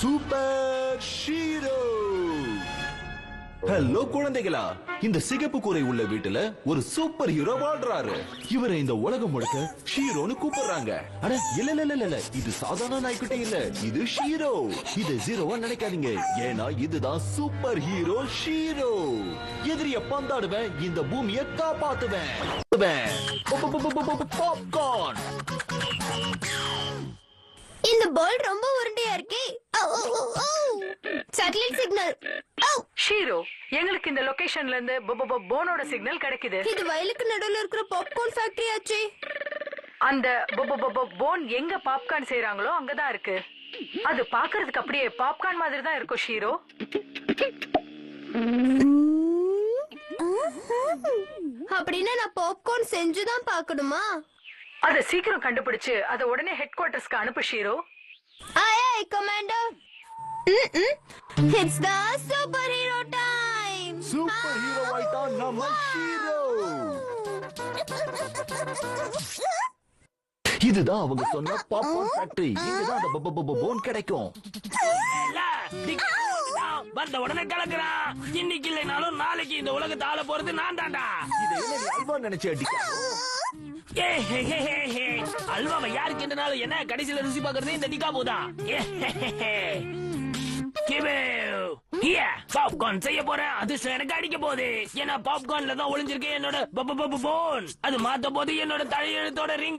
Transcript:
Super hero. Hello குழந்தைகளா, இந்த சிகப்பு கூரை உள்ள வீட்டுல ஒரு சூப்பர் ஹீரோ வாழ்றாரு. இவரை இந்த உலகம் முழுக்க ஹீரோன்னு கூப்பிடுறாங்க. அட இல்ல இல்ல இல்ல இல்ல, இது சாதாரண நாய்க்குட்டி இல்ல, இது ஹீரோ. இது ஜீரோவா நினைக்காதீங்க, ஏன்னா இதுதான் சூப்பர் ஹீரோ ஹீரோ. எதிரிய பந்தாடுவேன், இந்த பூமியை காப்பாத்துவேன். பாப்கார்ன். இந்த பால் ரொம்ப உருண்டையா இருக்கே. Satellite signal. ஷீரோ, எங்களுக்கு இந்த லொகேஷன்ல இருந்து போனோட சிக்னல் கிடைக்குது. இது வயலுக்கு நடுவுல இருக்கிற பாப்கார்ன் ஃபேக்டரி ஆச்சே. அந்த போன் எங்க பாப்கார்ன் செய்யறாங்களோ அங்கதான் இருக்கு. அது பாக்குறதுக்கு அப்படியே பாப்கார்ன் மாதிரி தான் இருக்கும் ஷீரோ. அப்படின்னா நான் பாப்கார்ன் செஞ்சுதான் பார்க்கணுமா? அத சீக்கிரம் கண்டுபிடிச்சு அத உடனே ஹெட் குவார்டர்ஸ்க்கு அனுப்பு ஷீரோ. Aye, aye, Commander. It's the superhero time. Super hero ஆயிட்டான் நம்ம ஹீரோ. இதுதான் அவங்க சொன்ன பாப்கார்ன் ஃபேக்டரி. இங்கதான் அந்த போன் கிடைக்கும். வந்த உடனே கலக்குறான். இன்னைக்கு இல்லைனாலும் நாளைக்கு இந்த உலகத்தை ஆள போறது நான் தான்டா. இதை என்ன நீ அல்வா நினைச்சு அடிக்க? அல்வாவை யாருக்கு என்றனாலும் என்ன கடைசியில ருசி பாக்குறது இந்த டிகா போதா. பாப்கார்ன் செய்ய போறேன். அது எனக்கு அடிக்க போகுது. ஏன்னா பாப்கார்ன்ல தான் ஒளிஞ்சிருக்கு என்னோட போன். அது மாத்த போது என்னோட தலையெழுத்தோட ரிங்